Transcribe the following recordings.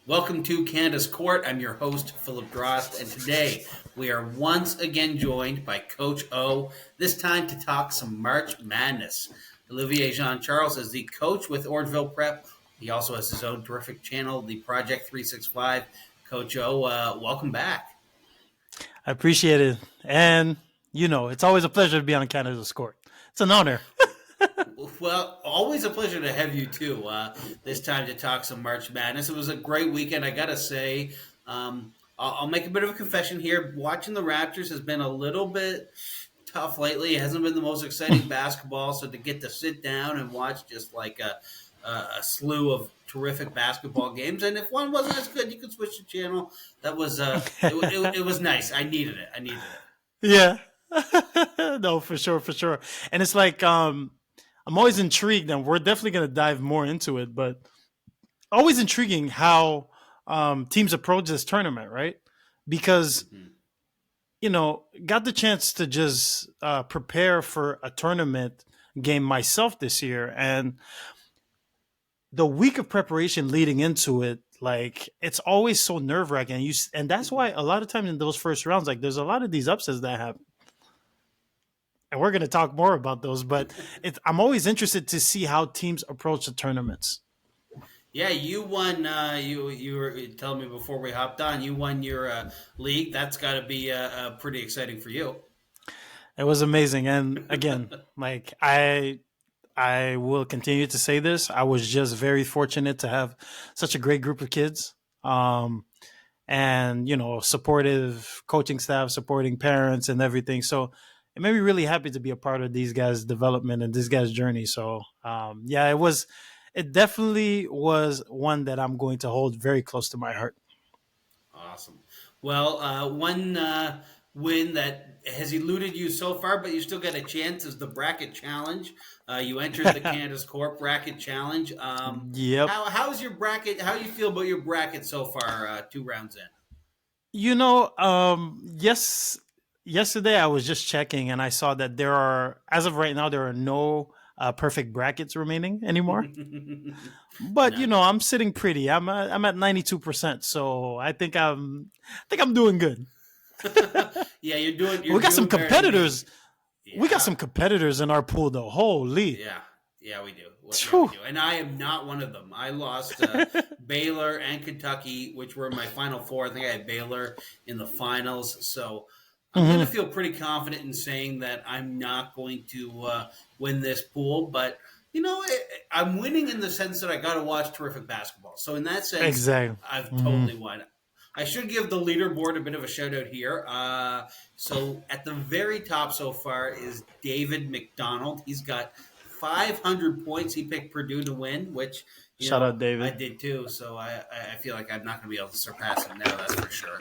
Welcome to Canada's Court. I'm your host, Philip Drost, and today we are once again joined by Coach O, this time to talk some March Madness. Olivier Jean-Charles is the coach with Orangeville Prep. He also has his own terrific channel, the Project 365. Coach O, welcome back. I appreciate it. And, it's always a pleasure to be on Canada's Court. It's an honor. Well, always a pleasure to have you too. This time to talk some March Madness. It was a great weekend, I gotta say. I'll make a bit of a confession here. Watching the Raptors has been a little bit tough lately. It hasn't been the most exciting basketball. So to get to sit down and watch just like a slew of terrific basketball games, and if one wasn't as good, you could switch the channel. That was it was nice. I needed it. Yeah. No, for sure. And it's like I'm always intrigued, and we're definitely going to dive more into it, but always intriguing how teams approach this tournament, right? Because, got the chance to just prepare for a tournament game myself this year. And the week of preparation leading into it, like, it's always so nerve-wracking. And that's why a lot of times in those first rounds, like, there's a lot of these upsets that happen. And we're going to talk more about those, but I'm always interested to see how teams approach the tournaments. Yeah, you won. You were telling me before we hopped on. You won your league. That's got to be pretty exciting for you. It was amazing, and again, like I will continue to say this. I was just very fortunate to have such a great group of kids, and supportive coaching staff, supporting parents, and everything. So it made me really happy to be a part of these guys' development and this guy's journey. So, it definitely was one that I'm going to hold very close to my heart. Awesome. Well, one win that has eluded you so far, but you still got a chance is the bracket challenge. You entered the Canada's Corp bracket challenge. Yep. How's your bracket? How do you feel about your bracket so far, 2 rounds in? Yes. Yesterday, I was just checking, and I saw that as of right now, there are no perfect brackets remaining anymore. But No. I'm sitting pretty. I'm at 92%, so I think I'm doing good. Yeah, you're doing. We got some competitors. Yeah. We got some competitors in our pool, though. Holy. Yeah, we do. Yeah, we do. And I am not one of them. I lost Baylor and Kentucky, which were my final 4. I think I had Baylor in the finals, so I'm going to feel pretty confident in saying that I'm not going to win this pool, but I'm winning in the sense that I got to watch terrific basketball. So in that sense, Exactly. I've totally won. I should give the leaderboard a bit of a shout out here. So at the very top so far is David McDonald. He's got 500 points. He picked Purdue to win, which Shout out, David. I did too. So I feel like I'm not going to be able to surpass him now. That's for sure.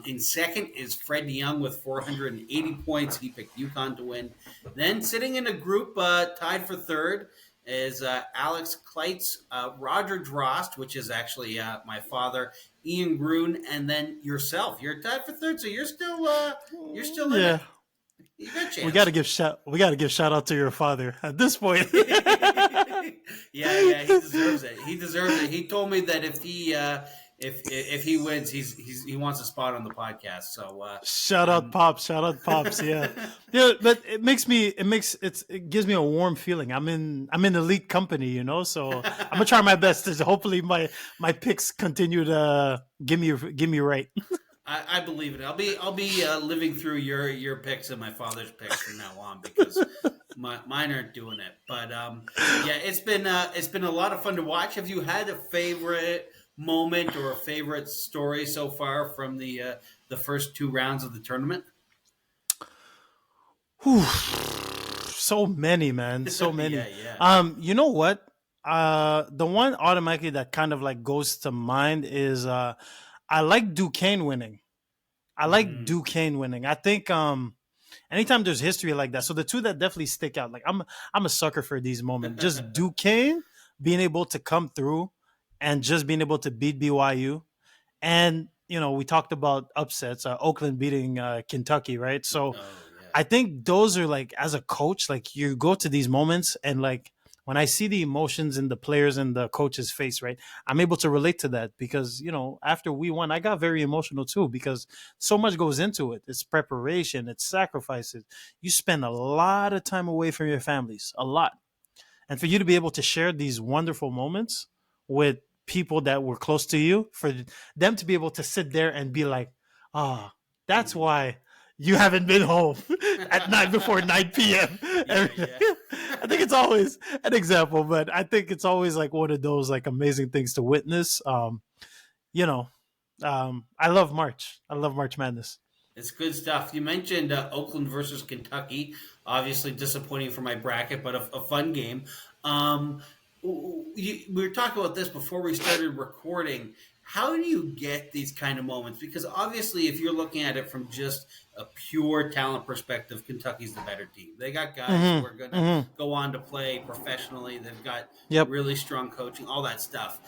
In second is Fred Young with 480 points. He picked UConn to win. Then sitting in a group tied for third is Alex Kleitz, Roger Drost, which is actually my father, Ian Grun, and then yourself. You're tied for third, so you're still in it. You got a chance. We got to give shout out to your father at this point. Yeah, he deserves it. He told me that if he wins, he wants a spot on the podcast. So shout out pops, yeah. But it gives me a warm feeling. I'm in elite company, so I'm gonna try my best to hopefully my picks continue to give me right. I believe it. I'll be living through your picks and my father's picks from now on because mine aren't doing it. But it's been a lot of fun to watch. Have you had a favorite moment or a favorite story so far from the first 2 rounds of the tournament? Whew. So many, man. So many. Yeah. You know what? The one automatically that kind of like goes to mind is I like Duquesne winning. I think anytime there's history like that, so the two that definitely stick out. Like I'm a sucker for these moments. Just Duquesne being able to come through and just being able to beat BYU, and we talked about upsets. Oakland beating Kentucky, right? So I think those are like, as a coach, like you go to these moments and like when I see the emotions in the players and the coach's face, right, I'm able to relate to that because, after we won, I got very emotional too because so much goes into it. It's preparation, it's sacrifices. You spend a lot of time away from your families, a lot. And for you to be able to share these wonderful moments with people that were close to you, for them to be able to sit there and be like, ah, oh, that's Mhm. why you haven't been home at night before 9 p.m. Yeah, yeah. I think it's always an example, but I think it's always like one of those like amazing things to witness. You know, I love March. I love March Madness. It's good stuff. You mentioned Oakland versus Kentucky. Obviously disappointing for my bracket, but a fun game. We were talking about this before we started recording. How do you get these kind of moments? Because obviously, if you're looking at it from just a pure talent perspective, Kentucky's the better team. They got guys who Mm-hmm. are going to Mm-hmm. go on to play professionally. They've got Yep. really strong coaching, all that stuff.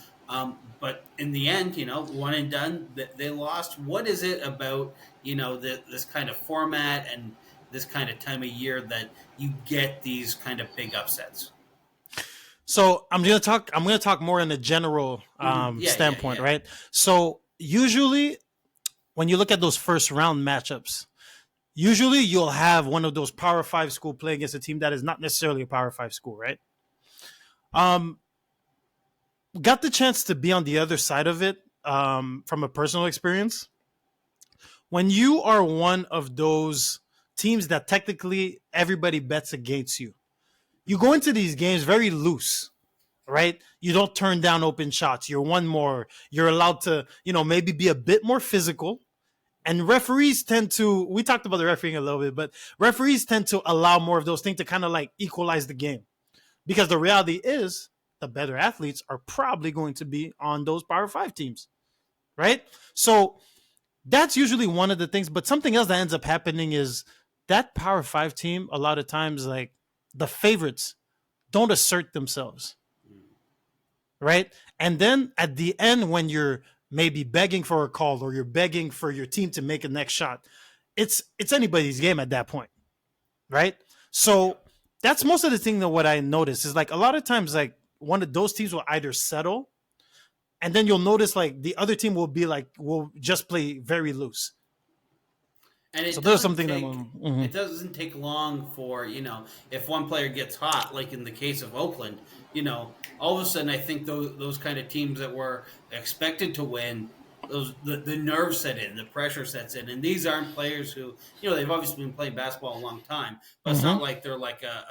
But in the end, one and done, they lost. What is it about this kind of format and this kind of time of year that you get these kind of big upsets? So I'm gonna talk more in a general Yeah, yeah, standpoint, yeah. right? So usually when you look at those first round matchups, usually you'll have one of those Power Five school play against a team that is not necessarily a Power Five school, right? Um, got the chance to be on the other side of it from a personal experience. When you are one of those teams that technically everybody bets against you, you go into these games very loose, right? You don't turn down open shots. You're one more. You're allowed to, maybe be a bit more physical. And referees tend to, we talked about the refereeing a little bit, but referees tend to allow more of those things to kind of like equalize the game. Because the reality is, the better athletes are probably going to be on those Power Five teams, right? So that's usually one of the things. But something else that ends up happening is that Power Five team, a lot of times, like the favorites don't assert themselves, right? And then at the end, when you're maybe begging for a call or you're begging for your team to make a next shot, it's anybody's game at that point, right? So Yep. that's most of the thing that what I notice is like a lot of times like one of those teams will either settle and then you'll notice like the other team will be like will just play very loose. And So there's something that it doesn't take long for, if one player gets hot, like in the case of Oakland, all of a sudden I think those kind of teams that were expected to win, the nerves set in, the pressure sets in, and these aren't players who, they've obviously been playing basketball a long time, but it's not mm-hmm. like they're like a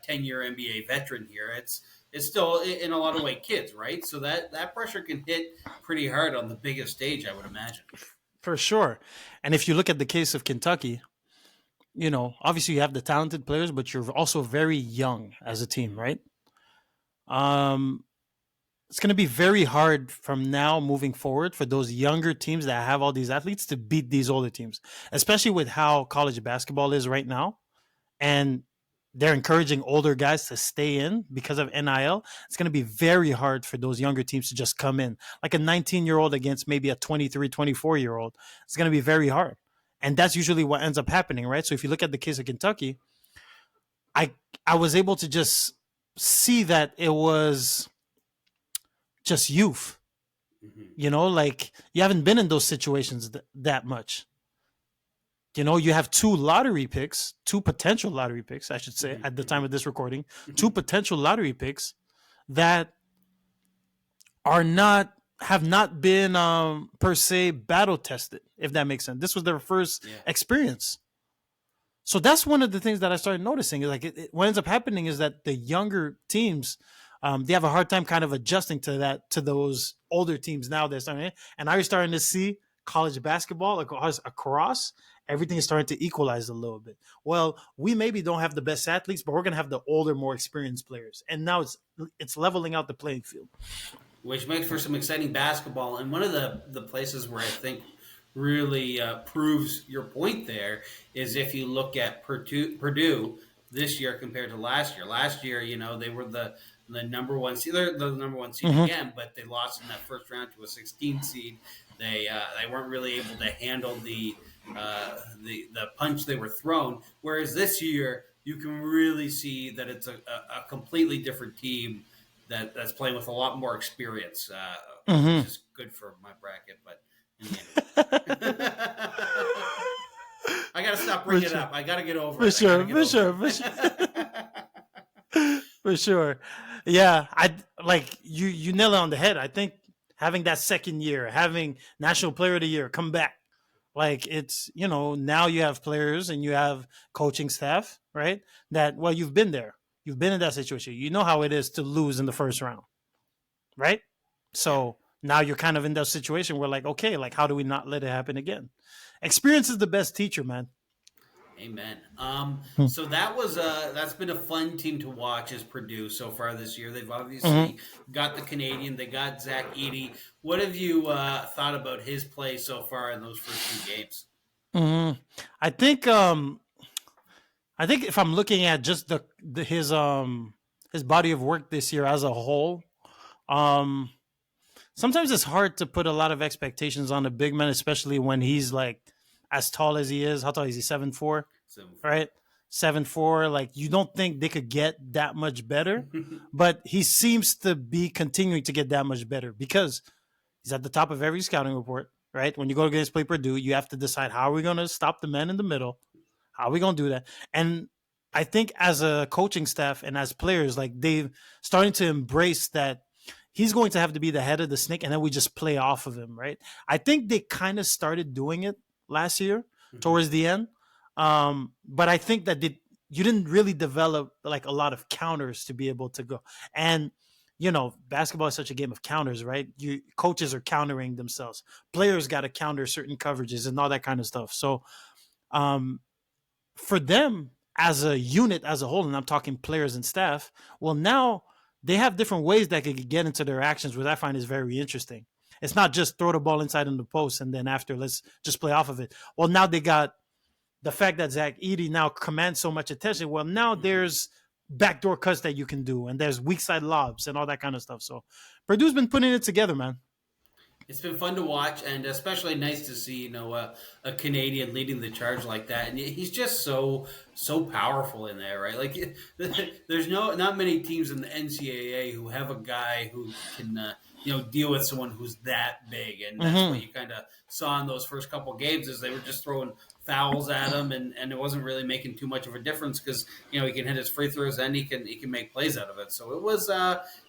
10-year NBA veteran here. It's still in a lot of way kids, right? So that pressure can hit pretty hard on the biggest stage, I would imagine. For sure. And if you look at the case of Kentucky, obviously you have the talented players, but you're also very young as a team, right? Um, it's going to be very hard from now moving forward for those younger teams that have all these athletes to beat these older teams, especially with how college basketball is right now. And they're encouraging older guys to stay in because of NIL. It's going to be very hard for those younger teams to just come in. Like a 19-year-old against maybe a 23, 24-year-old. It's going to be very hard. And that's usually what ends up happening, right? So if you look at the case of Kentucky, I I was able to just see that it was just youth. Hmm. Like you haven't been in those situations that much. You have two potential lottery picks, I should say, at the time of this recording, two Hmm. potential lottery picks that are not have not been per se battle tested, if that makes sense. This was their first Yeah. experience. So that's one of the things that I started noticing. Like what ends up happening is that the younger teams, they have a hard time kind of adjusting to those older teams now. They're starting, and now you're starting to see college basketball across. Everything is starting to equalize a little bit. Well, we maybe don't have the best athletes, but we're gonna have the older, more experienced players, and now it's leveling out the playing field. Which makes for some exciting basketball. And one of the places where I think really proves your point there is if you look at Purdue this year compared to last year. Last year, they were the number one seed. They're the number one seed Mm-hmm. again, but they lost in that first round to a 16 seed. They weren't really able to handle the punch they were thrown. Whereas this year, you can really see that it's a completely different team that's playing with a lot more experience, which Mm-hmm. is good for my bracket. But in the end, it won't. I got to stop For bringing it sure. up. I got to get over For it. I got to sure. get For over sure. For sure. For sure. Yeah, I like you nail it on the head. I think having that second year, having National Player of the Year come back, like it's, now you have players and you have coaching staff, right? That, well, you've been there. You've been in that situation. You know how it is to lose in the first round, right? Yeah. So now you're kind of in that situation where, like, okay, like, how do we not let it happen again? Experience is the best teacher, man. Amen. Hmm. So that's been a fun team to watch as Purdue so far this year. They've Mm-hmm. obviously got the Canadian. They got Zach Edey. What have you thought about his play so far in those first two games? Mm-hmm. I think um I think if I'm looking at just his body of work this year as a whole, um sometimes it's hard to put a lot of expectations on a big man, especially when he's like as tall as he is. How tall is he? 7'4", 7-4. right? 7'4". Like, you don't think they could get that much better, but he seems to be continuing to get that much better because he's at the top of every scouting report. Right? When you go against play Purdue, you have to decide, how are we going to stop the man in the middle? How are we going to do that? And I think as a coaching staff and as players, like, they've starting to embrace that he's going to have to be the head of the snake, and then we just play off of him, right? I think they kind of started doing it last year towards the end, but I think that you didn't really develop like a lot of counters to be able to go. And basketball is such a game of counters, right? You coaches are countering themselves, players got to counter certain coverages and all that kind of stuff. So um, for them as a unit as a whole, and I'm talking players and staff, well, now they have different ways that could get into their actions, which I find is very interesting. It's not just throw the ball inside in the post and then after let's just play off of it. Well, now they got the fact that Zach Edey now commands so much attention. Well, now there's backdoor cuts that you can do, and there's weak side lobs and all that kind of stuff. So Purdue's been putting it together, man. It's been fun to watch, and especially nice to see a Canadian leading the charge like that. And he's just so powerful in there, right? Like there's not many teams in the NCAA who have a guy who can deal with someone who's that big, and that's what Mm-hmm. you kind of saw in those first couple games is they were just throwing fouls at him, and it wasn't really making too much of a difference because he can hit his free throws and he can make plays out of it. So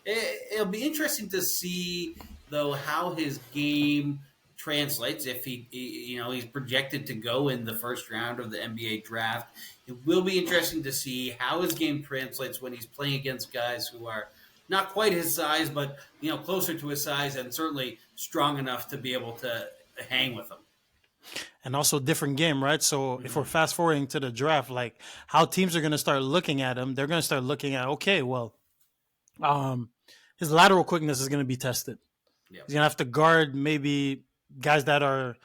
it'll be interesting to see though how his game translates if he's projected to go in the first round of the NBA draft. It will be interesting to see how his game translates when he's playing against guys who are not quite his size, but closer to his size and certainly strong enough to be able to hang with him. And also different game, right? So if we're Mm-hmm. fast forwarding to the draft, like how teams are going to start looking at him, they're going to start looking at, okay, well, um, his lateral quickness is going to be tested. Yep. He's going to have to guard maybe guys that are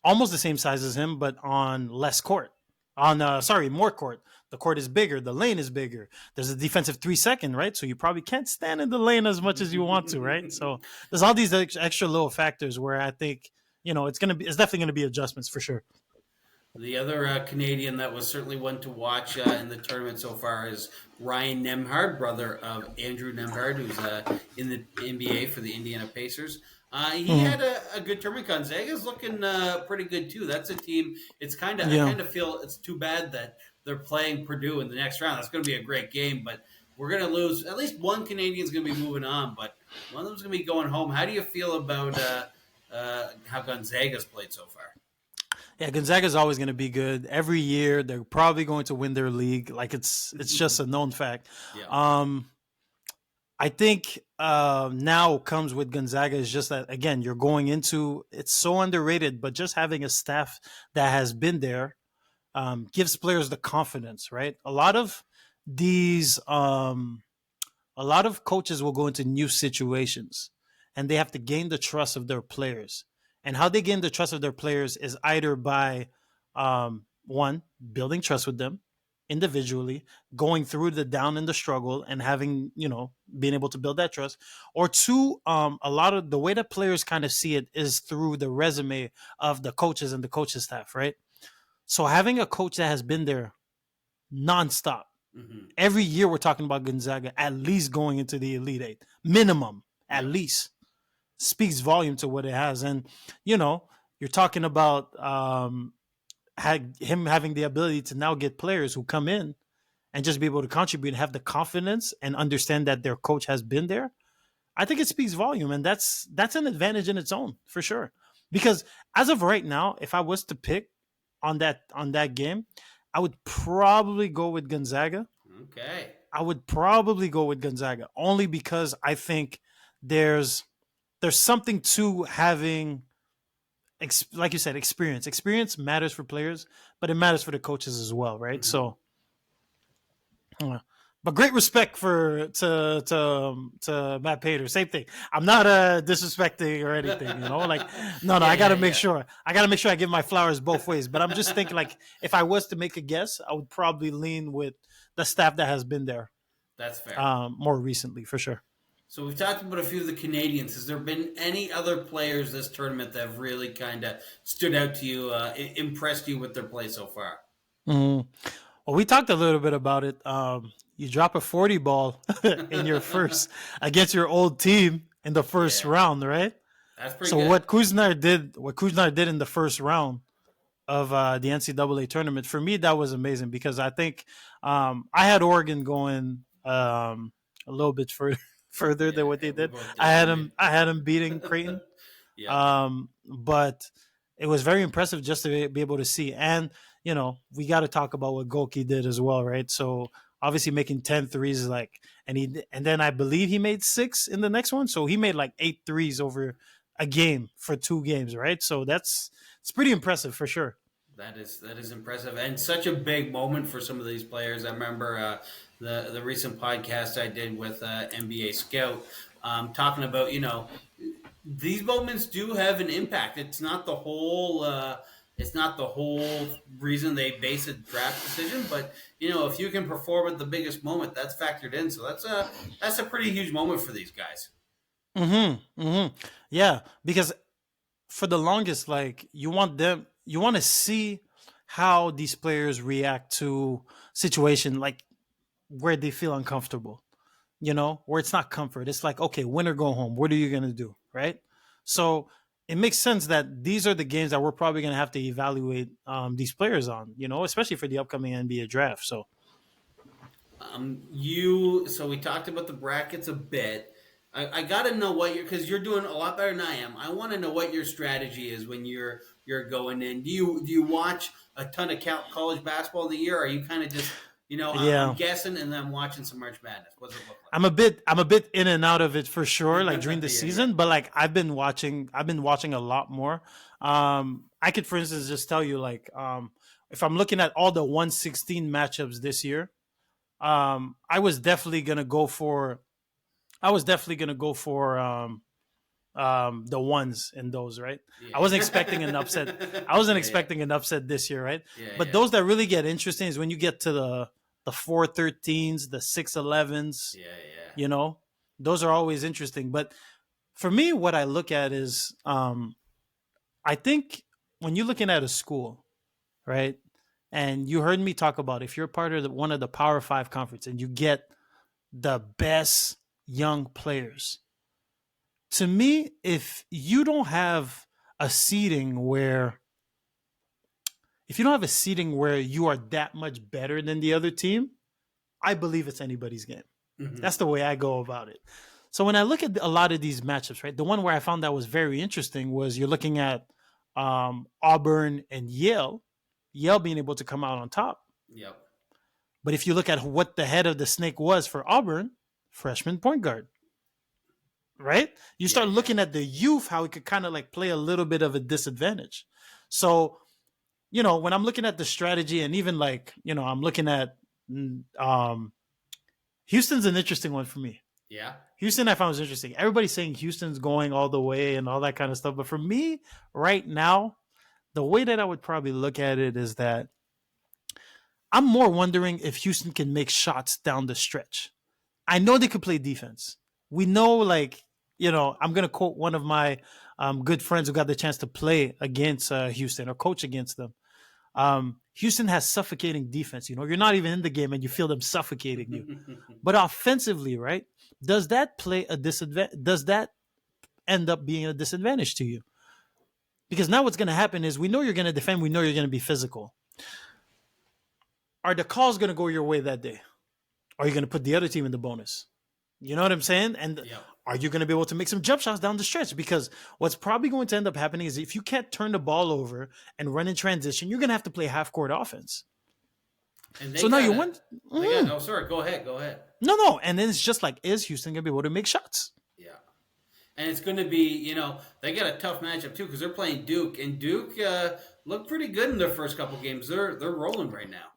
almost the same size as him, but on less court. More court. The court is bigger. The lane is bigger. There's a defensive 3-second, right? So you probably can't stand in the lane as much as you want to, right? So there's all these extra little factors where I think it's definitely gonna be adjustments for sure. The other Canadian that was certainly one to watch in the tournament so far is Ryan Nembhard, brother of Andrew Nembhard, who's in the NBA for the Indiana Pacers. He Mm-hmm. had a good tournament. Gonzaga's looking pretty good too. That's a team. I Yeah. kind of feel it's too bad that they're playing Purdue in the next round. That's going to be a great game, but we're going to lose. At least one Canadian's going to be moving on, but one of them's going to be going home. How do you feel about how Gonzaga's played so far? Yeah, Gonzaga is always going to be good. Every year, they're probably going to win their league. Like it's just a known fact. Yeah. Um, I think now comes with Gonzaga is just that, again, you're going into it's so underrated, but just having a staff that has been there gives players the confidence, right? These a lot of coaches will go into new situations and they have to gain the trust of their players. And how they gain the trust of their players is either by one, building trust with them individually, going through the down and the struggle and having, being able to build that trust, or two, a lot of the way that players kind of see it is through the resume of the coaches and the coaching staff, right? So having a coach that has been there nonstop, Hmm. Every year we're talking about Gonzaga at least going into the Elite Eight, minimum, at Yep. least. Speaks volume to what it has. And, you know, you're talking about him having the ability to now get players who come in and just be able to contribute and have the confidence and understand that their coach has been there. I think it speaks volume, and that's an advantage in its own for sure. Because as of right now, if I was to pick on that game, I would probably go with Gonzaga. Okay. I would probably go with Gonzaga only because I think there's there's something to having, like you said, experience. Experience matters for players, but it matters for the coaches as well, right? Hmm. So, but great respect to Matt Pater. Same thing. I'm not disrespecting or anything, you know. Like, no, Yeah, I gotta yeah, make yeah. sure. I gotta make sure I give my flowers both ways. But I'm just thinking, like, if I was to make a guess, I would probably lean with the staff that has been there That's fair. more recently, for sure. So we've talked about a few of the Canadians. Has there been any other players this tournament that have really kind of stood out to you, impressed you with their play so far? Mhm. Well, we talked a little bit about it. You drop a 40 ball in your first against your old team in the first Yeah, round, right? that's pretty So good. what Kuznar did in the first round of the NCAA tournament, for me that was amazing because I think I had Oregon going a little bit further further Yeah, than what yeah, they we did. both I did, had didn't him I had him beating we? Creighton, Yep. but it was very impressive just to be able to see. And, we got to talk about what Golke did as well, right? So obviously making 10 threes is like, and then I believe he made 6 in the next one. So he made like 8 threes over a game for 2 games, right? So it's pretty impressive for sure. That is impressive and such a big moment for some of these players. I remember the recent podcast I did with NBA Scout, talking about these moments do have an impact. It's not the whole reason they base a draft decision, but if you can perform at the biggest moment, that's factored in. So that's a pretty huge moment for these guys. Yeah, because for the longest, like you want to see how these players react to situation like where they feel uncomfortable, where it's not comfort. It's like, okay, win or go home. What are you going to do? Right. So it makes sense that these are the games that we're probably going to have to evaluate these players on, especially for the upcoming NBA draft. So, So we talked about the brackets a bit. I got to know what because you're doing a lot better than I am. I want to know what your strategy is when you're going in. Do you watch a ton of college basketball of the year? Or are you kind of just I'm yeah, guessing and then watching some March Madness? What does it look I'm a bit in and out of it for sure, like during like? the Yeah, yeah. season, but like I've been watching a lot more. I could, for instance, just tell you, like, if I'm looking at all the 116 matchups this year, I was definitely gonna go for the ones in those, right? I wasn't expecting an upset. I wasn't Yeah, yeah, expecting an upset this year, right? yeah, But yeah, those that really get interesting is when you get to the 413s, the 611s, yeah, yeah. you know, those are always interesting. But for me, what I look at is, I think when you're looking at a school, right? And you heard me talk about if you're part of one of the Power Five conference and you get the best young players, to me, if you don't have a seating where you are that much better than the other team, I believe it's anybody's game. Hmm. That's the way I go about it. So when I look at a lot of these matchups, right, the one where I found that was very interesting was you're looking at Auburn and Yale being able to come out on top. Yep. But if you look at what the head of the snake was for Auburn, freshman point guard, right? You Yeah, start yeah. looking at the youth, how it could kind of like play a little bit of a disadvantage. So, when I'm looking at the strategy and even like, I'm looking at um, Houston's an interesting one for me. Yeah. Houston, I found was interesting. Everybody's saying Houston's going all the way and all that kind of stuff. But for me, right now, the way that I would probably look at it is that I'm more wondering if Houston can make shots down the stretch. I know they could play defense. We know, like, I'm going to quote one of my good friends who got the chance to play against Houston or coach against them. Houston has suffocating defense. You're not even in the game and you feel them suffocating you. But offensively, right? Does that play a disadvantage? Does that end up being a disadvantage to you? Because now what's going to happen is we know you're going to defend. We know you're going to be physical. Are the calls going to go your way that day? Are you going to put the other team in the bonus? You know what I'm saying? And are you going to be able to make some jump shots down the stretch? Because what's probably going to end up happening is if you can't turn the ball over and run in transition, you're going to have to play half-court offense. So now you win. No, sorry. Go ahead. No. And then it's just like, is Houston going to be able to make shots? Yeah. And it's going to be, they got a tough matchup too because they're playing Duke. And Duke looked pretty good in their first couple games. They're rolling right now.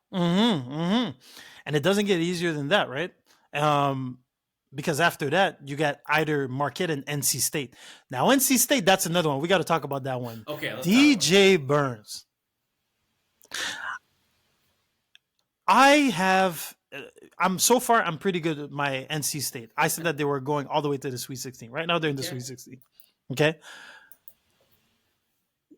And it doesn't get easier than that, right? Because after that, you got either Marquette and NC State. Now, NC State, that's another one. We got to talk about that one. Okay. DJ Burns. I'm pretty good at my NC State. I said that they were going all the way to the Sweet 16. Right now, they're in the Sweet 16. Okay.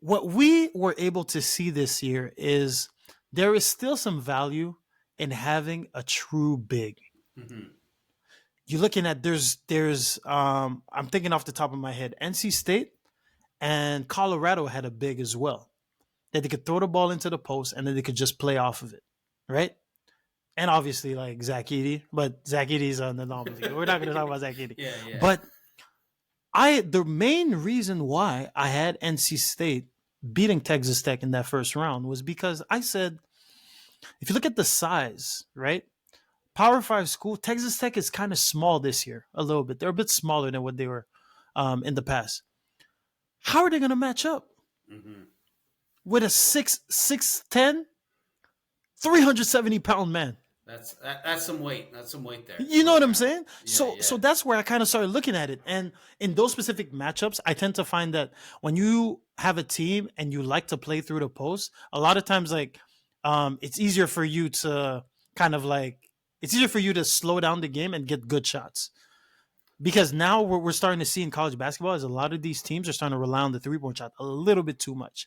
What we were able to see this year is there is still some value in having a true big. You're looking at I'm thinking off the top of my head, NC State and Colorado had a big as well. That they could throw the ball into the post and then they could just play off of it, right? And obviously like Zach Edey, but Zach Edey's an anomaly. We're not going to talk about Zach Edey. Yeah. But the main reason why I had NC State beating Texas Tech in that first round was because I said, if you look at the size, right? Power 5 school, Texas Tech is kind of small this year, a little bit. They're a bit smaller than what they were in the past. How are they going to match up with a 6'10", 370-pound man? That's some weight. That's some weight there. You know what I'm saying? Yeah, so that's where I kind of started looking at it. And in those specific matchups, I tend to find that when you have a team and you like to play through the post, a lot of times it's easier for you to it's easier for you to slow down the game and get good shots. Because now what we're starting to see in college basketball is a lot of these teams are starting to rely on the three-point shot a little bit too much.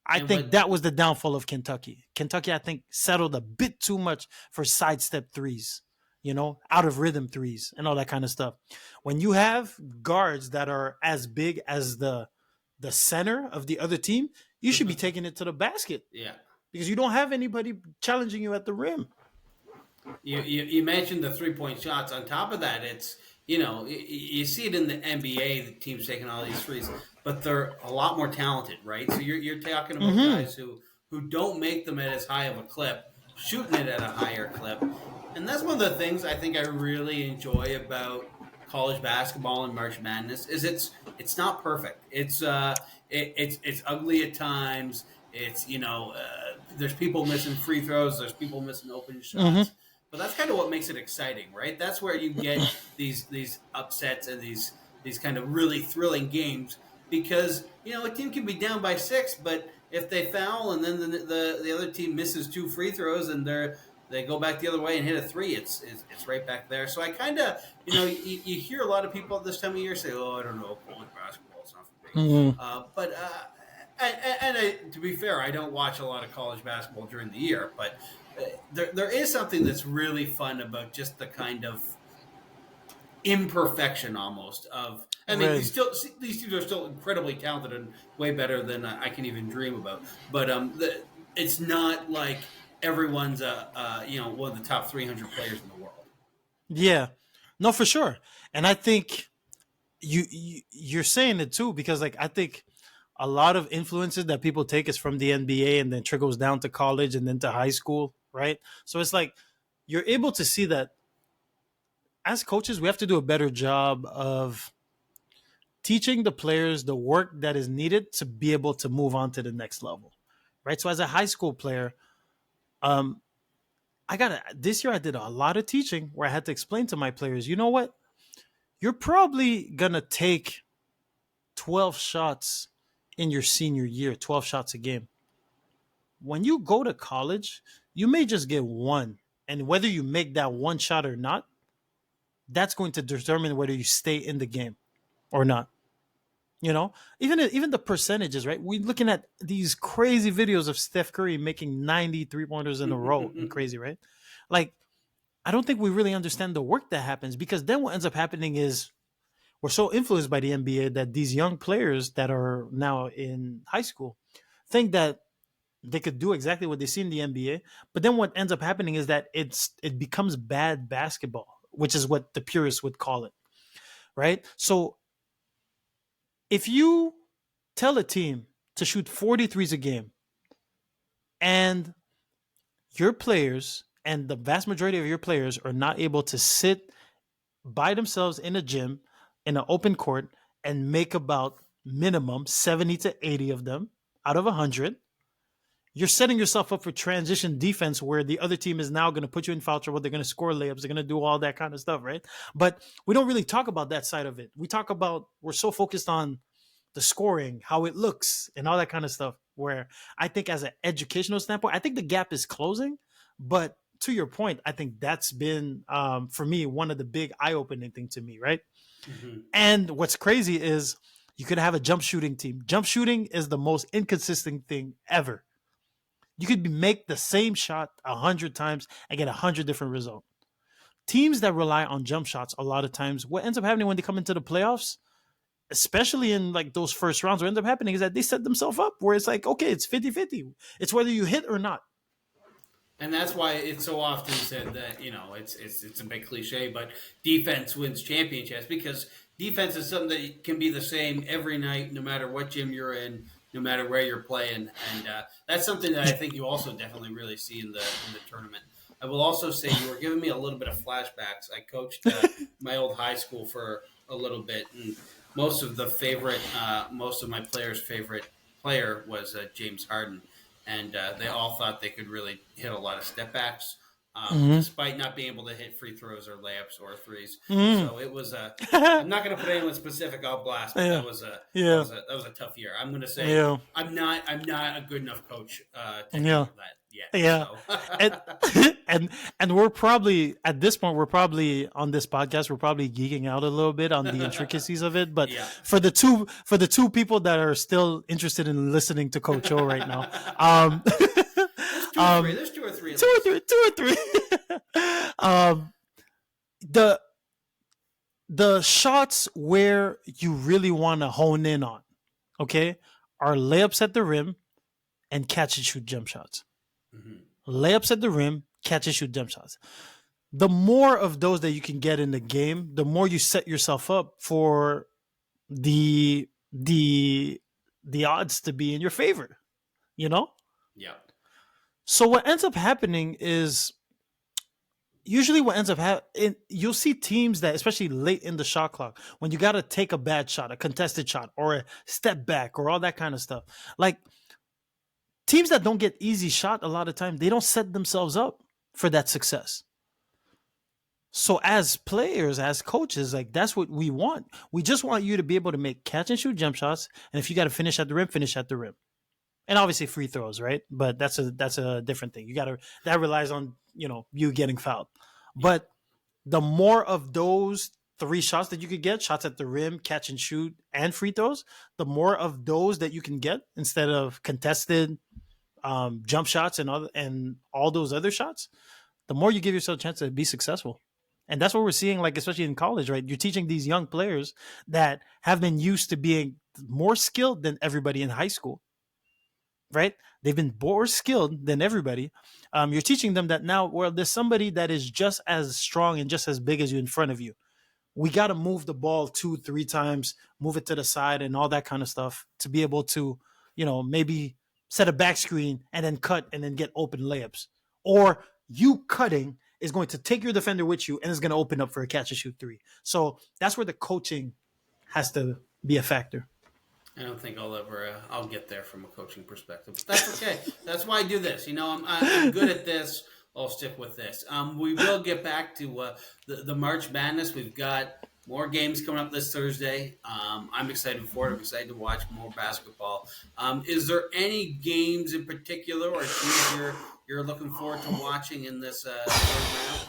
I think that was the downfall of Kentucky. Kentucky, I think, settled a bit too much for sidestep threes, out of rhythm threes and all that kind of stuff. When you have guards that are as big as the center of the other team, you should be taking it to the basket. Yeah. Because you don't have anybody challenging you at the rim. You mentioned the 3-point shots. On top of that, it's, you see it in the NBA, the teams taking all these threes, but they're a lot more talented, right? So you're talking about guys who don't make them at as high of a clip, shooting it at a higher clip. And that's one of the things I think I really enjoy about college basketball and March Madness is it's not perfect. It's ugly at times. It's, there's people missing free throws. There's people missing open shots. But that's kind of what makes it exciting, right? That's where you get these upsets and these kind of really thrilling games because, a team can be down by 6, but if they foul and then the other team misses 2 free throws and they go back the other way and hit a 3, it's right back there. So I kind of, you hear a lot of people at this time of year say, oh, I don't know, college basketball is not for me. But to be fair, I don't watch a lot of college basketball during the year, but there is something that's really fun about just the kind of imperfection almost of. I mean, these teams are still incredibly talented and way better than I can even dream about. But it's not like everyone's one of the top 300 players in the world. Yeah, no, for sure. And I think you're saying it too because I think a lot of influences that people take is from the NBA and then trickles down to college and then to high school, right? So it's you're able to see that as coaches, we have to do a better job of teaching the players the work that is needed to be able to move on to the next level, right? So as a high school player, this year I did a lot of teaching where I had to explain to my players, you know what? You're probably going to take 12 shots in your senior year, 12 shots a game. When you go to college, you may just get 1. And whether you make that 1 shot or not, that's going to determine whether you stay in the game or not. You know, even the percentages, right? We're looking at these crazy videos of Steph Curry making 93 pointers in a row and crazy, right? Like, I don't think we really understand the work that happens, because then what ends up happening is we're so influenced by the NBA that these young players that are now in high school think that they could do exactly what they see in the NBA. But then what ends up happening is that it becomes bad basketball, which is what the purists would call it, right? So if you tell a team to shoot 43s a game, and your players and the vast majority of your players are not able to sit by themselves in a gym in an open court and make about minimum 70 to 80 of them out of 100, you're setting yourself up for transition defense where the other team is now going to put you in foul trouble. They're going to score layups. They're going to do all that kind of stuff, right? But we don't really talk about that side of it. We're so focused on the scoring, how it looks, and all that kind of stuff. Where I think, as an educational standpoint, I think the gap is closing. But to your point, I think that's been, for me, one of the big eye-opening thing to me, right? Mm-hmm. And what's crazy is you could have a jump shooting team. Jump shooting is the most inconsistent thing ever. You could make the same shot 100 times and get 100 different results. Teams that rely on jump shots, a lot of times, what ends up happening when they come into the playoffs, especially in like those first rounds, what ends up happening is that they set themselves up where it's like, okay, it's 50-50. It's whether you hit or not. And that's why it's so often said that, it's a big cliche, but defense wins championships, because defense is something that can be the same every night, no matter what gym you're in, no matter where you're playing, and that's something that I think you also definitely really see in the tournament. I will also say, you were giving me a little bit of flashbacks. I coached my old high school for a little bit, and most of my players' favorite player was James Harden, and they all thought they could really hit a lot of step backs, Mm-hmm. despite not being able to hit free throws or layups or threes. Mm-hmm. So it was a. I'm not going to put anyone specific on blast, but Yeah. that was a that Yeah. was a that was a tough year. I'm going to say Yeah. I'm not a good enough coach to Yeah. handle that yet. Yeah. So And and we're probably, at this point, we're probably on this podcast, we're probably geeking out a little bit on the intricacies of it. But yeah, for the two people that are still interested in listening to Coach O right now, there's two or three. um, There's two or three at two or least. three, two or three. The the shots where you really want to hone in on, okay, are layups at the rim and catch and shoot jump shots. Mm-hmm. Layups at the rim, catch and shoot jump shots. The more of those that you can get in the game, the more you set yourself up for the the the odds to be in your favor, you know? Yeah. So what ends up happening is, usually what ends up happening, you'll see teams that, especially late in the shot clock, when you got to take a bad shot, a contested shot, or a step back, or all that kind of stuff. Like, teams that don't get easy shot, a lot of time, they don't set themselves up for that success. So as players, as coaches, like, that's what we want. We just want you to be able to make catch and shoot jump shots, and if you got to finish at the rim, finish at the rim. And obviously free throws, right? But that's a different thing. That relies on, you getting fouled. Yeah. But the more of those three shots that you could get, shots at the rim, catch and shoot, and free throws, the more of those that you can get instead of contested jump shots and all those other shots, the more you give yourself a chance to be successful. And that's what we're seeing, like, especially in college, right? You're teaching these young players that have been used to being more skilled than everybody in high school, right? They've been more skilled than everybody. You're teaching them that now, well, there's somebody that is just as strong and just as big as you in front of you. We got to move the ball 2-3 times, move it to the side and all that kind of stuff to be able to, maybe set a back screen and then cut and then get open layups. Or you cutting is going to take your defender with you and is going to open up for a catch and shoot three. So that's where the coaching has to be a factor. I don't think I'll get there from a coaching perspective, but that's okay. That's why I do this. I'm good at this. I'll stick with this. We will get back to the March Madness. We've got more games coming up this Thursday. I'm excited for it. I'm excited to watch more basketball. Is there any games in particular or teams you're looking forward to watching in this third round?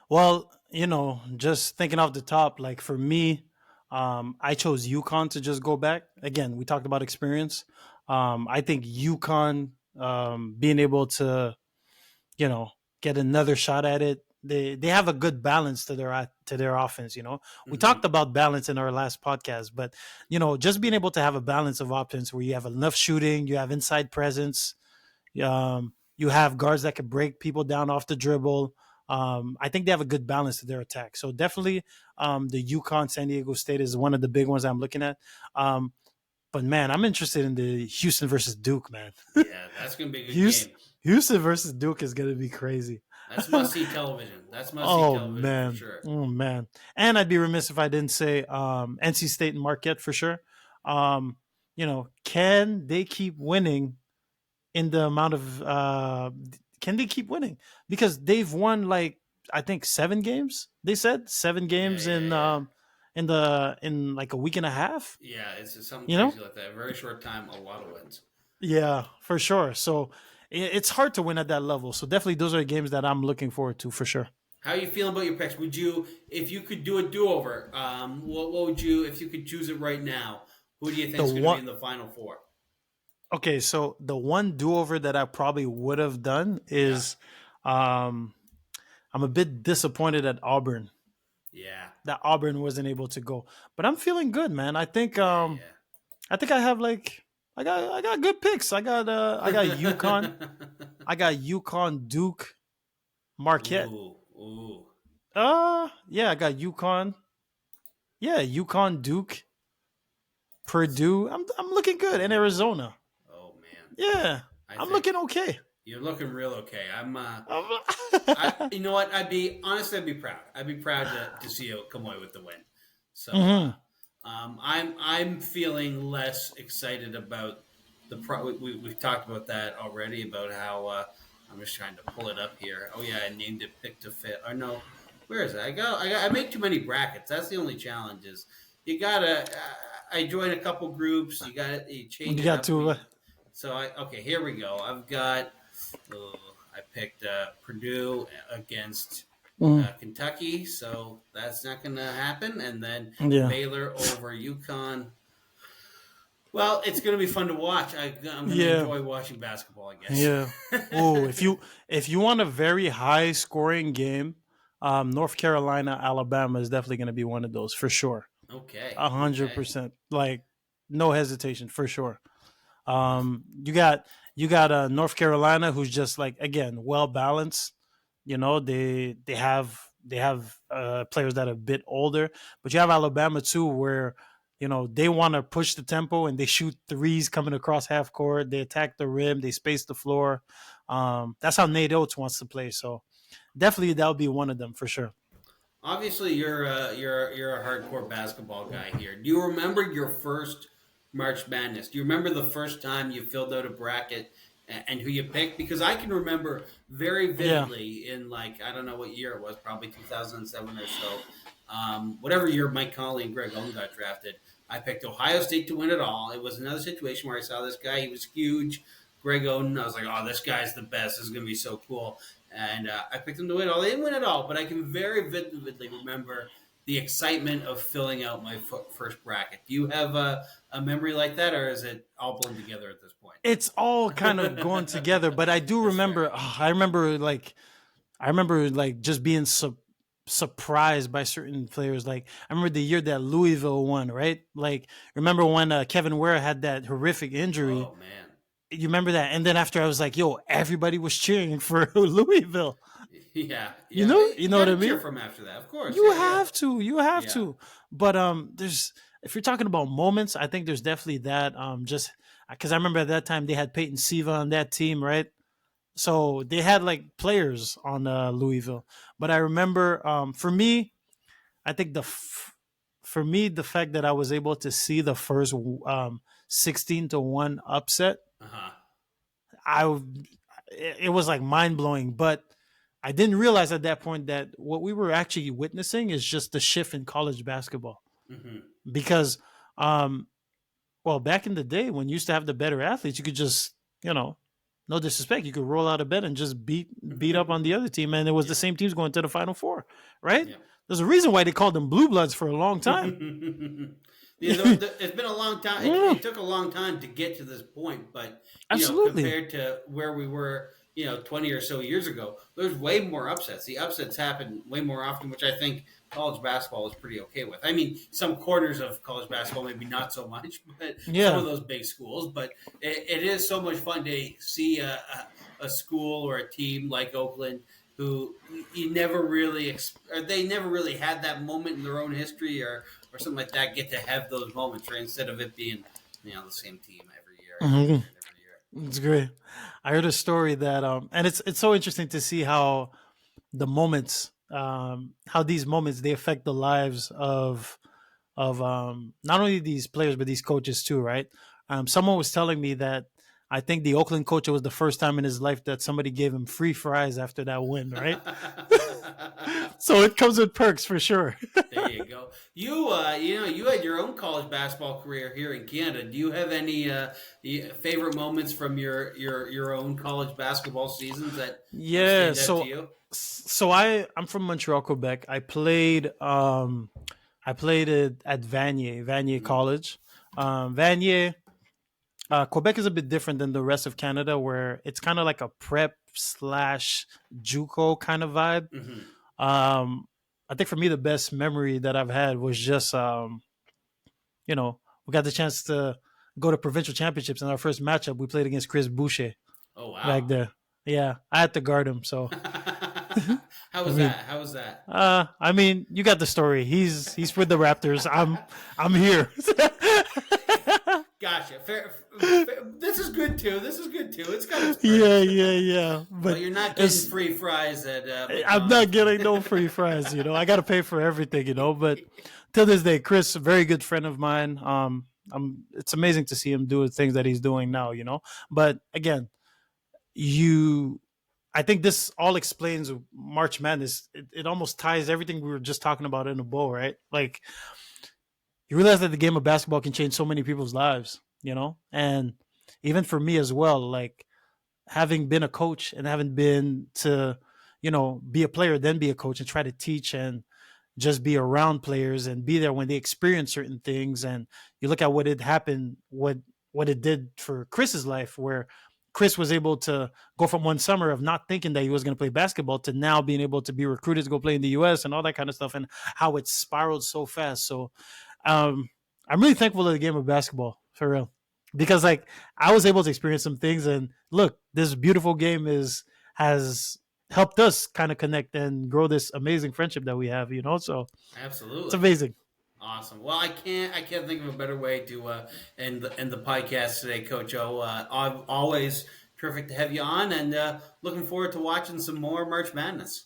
Well, just thinking off the top, like, for me, I chose UConn to just go back. Again, we talked about experience. I think UConn being able to, you know, get another shot at it. They have a good balance to their offense. You know, we talked Hmm. about balance in our last podcast, but you know, just being able to have a balance of offense where you have enough shooting, you have inside presence, you have guards that can break people down off the dribble. I think they have a good balance to their attack. So definitely, the UConn San Diego State is one of the big ones I'm looking at. But man, I'm interested in the Houston versus Duke. Man, Yeah, that's going to be a good Houston, game. Houston versus Duke is going to be crazy. That's must see television. That's must see Oh television for man, sure. oh man, and I'd be remiss if I didn't say NC State and Marquette for sure. Um, you know, can they keep winning in the amount of can they keep winning? Because they've won like I think 7 games. They said seven Yeah, games yeah, yeah. in like a week and a half. Yeah, it's just something You know? crazy like that. Very short time, a lot of wins. Yeah, for sure. So it's hard to win at that level. So definitely those are games that I'm looking forward to for sure. How are you feeling about your picks? Would you, if you could do a do-over, what would you, if you could choose it right now, who do you think The is going to be one in the final four? Okay, so the one do over that I probably would have done Yeah, is um I'm a bit disappointed at Auburn yeah, that Auburn wasn't able to go. But I'm feeling good, man. yeah, I think I have like I got good picks. I got UConn. yeah. I got UConn, Duke, Marquette. Ooh, ooh. Yeah, I got UConn. Yeah, UConn, Duke, Purdue. I'm looking good in Arizona. Oh man, Yeah, I I'm think looking okay. you're looking real okay. I'm- You know what? I'd be honest. I'd be proud. I'd be proud to see you come away with the win. So, Mhm. I'm feeling less excited about the pro. We've talked about that already about how I'm just trying to pull it up here. Oh yeah, I named it pick to fit. Or no, where is it? I make too many brackets. That's the only challenge. Is you gotta. I join a couple groups. You change You it got up. to. So okay, here we go. I've got. Oh, I picked Purdue against Mm, Kentucky, so that's not going to happen. And then yeah, Baylor over UConn. Well, it's going to be fun to watch. I'm going to yeah, enjoy watching basketball, I guess. yeah. Oh, if you want a very high scoring game, North Carolina, Alabama is definitely going to be one of those for sure. Okay, A hundred okay. percent, like no hesitation for sure. Awesome. You got North Carolina, who's just like again well balanced. You know, they have players that are a bit older, but you have Alabama too, where you know they want to push the tempo and they shoot threes coming across half court. They attack the rim, they space the floor. That's how Nate Oates wants to play. So definitely that'll be one of them for sure. Obviously, you're a hardcore basketball guy here. Do you remember your first March Madness? Do you remember the first time you filled out a bracket and who you picked? Because I can remember very Yeah, vividly in like I don't know what year it was, probably 2007 or so. Whatever year Mike Conley and Greg Oden got drafted, I picked Ohio State to win it all. It was another situation where I saw this guy; he was huge. Greg Oden, I was like, "Oh, this guy's the best. This is going to be so cool." And I picked them to win all. They didn't win it all, but I can very vividly remember the excitement of filling out my first bracket. Do you have a memory like that, or is it all blown together at this point? it's all kind of going together, but I do That's fair. remember. I remember like just being surprised by certain players. Like I remember the year that Louisville won, right? Like remember when Kevin Ware had that horrific injury. Oh man, You remember that? And then after I was like, yo, everybody was cheering for Louisville. yeah, You yeah. know, you You know got what I to cheer mean? for him after that, of course. You Yeah, yeah, have to, you have yeah. to. But there's if you're talking about moments, I think there's definitely that. Just because I remember at that time they had Peyton Siva on that team, right? So they had like players on Louisville. But I remember, for me, I think for me the fact that I was able to see the first 16-1 upset, Uh huh. I it was like mind blowing. But I didn't realize at that point that what we were actually witnessing is just the shift in college basketball. Mm-hmm. Because, um, well, back in the day when you used to have the better athletes, you could just, you know, no disrespect, you could roll out of bed and just beat up on the other team, and it was the Yeah, same teams going to the Final Four, right? yeah. There's a reason why they called them blue bloods for a long time. It's been a long time. Yeah, It took a long time to get to this point, but absolutely. compared to where we were, 20 or so years ago, there's way more upsets. The upsets happen way more often, which I think college basketball is pretty okay with. I mean, some quarters of college basketball maybe not so much, but some Yeah. of those big schools. But it is so much fun to see a school or a team like Oakland who you never really or they never really had that moment in their own history or something like that get to have those moments, right? Instead of it being the same team every year and every Mhm. year and every year. It's great. I heard a story that and it's so interesting to see how the moments how these moments they affect the lives of not only these players but these coaches too, right? Someone was telling me that I think the Oakland coach, it was the first time in his life that somebody gave him free fries after that win, right? So it comes with perks for sure. There you go. You had your own college basketball career here in Canada. Do you have any favorite moments from your own college basketball seasons that Yeah, stand out to so you? I'm from Montreal, Quebec. I played it at Vanier Mm. College. Vanier, Quebec is a bit different than the rest of Canada, where it's kind of like a prep slash JUCO kind of vibe. Hmm. I think for me, the best memory that I've had was just, we got the chance to go to provincial championships. In our first matchup, we played against Chris Boucher Oh back wow. there. Yeah, I had to guard him. So, How I was mean, that? How was that? you got the story. He's with the Raptors. I'm here. Gotcha. Fair. This is good too. This is good too. It's got its Yeah, perks. yeah, yeah. But But you're not getting it's free fries at I'm not McDonald's. getting no free fries. I got to pay for everything. But till this day, Chris, a very good friend of mine. It's amazing to see him do the things that he's doing now. But again, you, I think this all explains March Madness. It almost ties everything we were just talking about in a bow, right? Like you realize that the game of basketball can change so many people's lives. And even for me as well, like having been a coach and having been to, be a player, then be a coach and try to teach and just be around players and be there when they experience certain things. And you look at what had happened, what it did for Chris's life, where Chris was able to go from one summer of not thinking that he was going to play basketball to now being able to be recruited to go play in the US and all that kind of stuff, and how it spiraled so fast. So um, I'm really thankful to the game of basketball for real, because like I was able to experience some things, and look, this beautiful game has helped us kind of connect and grow this amazing friendship that we have. So it's Absolutely. amazing. Awesome. Well, I can't think of a better way to end the podcast today, Coach O. Always terrific to have you on, and looking forward to watching some more March Madness.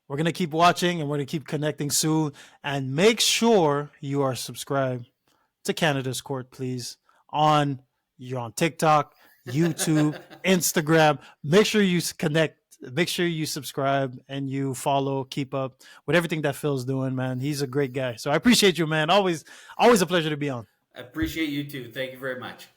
We're gonna keep watching and we're gonna keep connecting soon. And make sure you are subscribed to Canada's Court, please. You're on TikTok, YouTube, Instagram. Make sure you connect. Make sure you subscribe and you follow. Keep up with everything that Phil's doing, man. He's a great guy. So I appreciate you, man. Always a pleasure to be on. I appreciate you too. Thank you very much.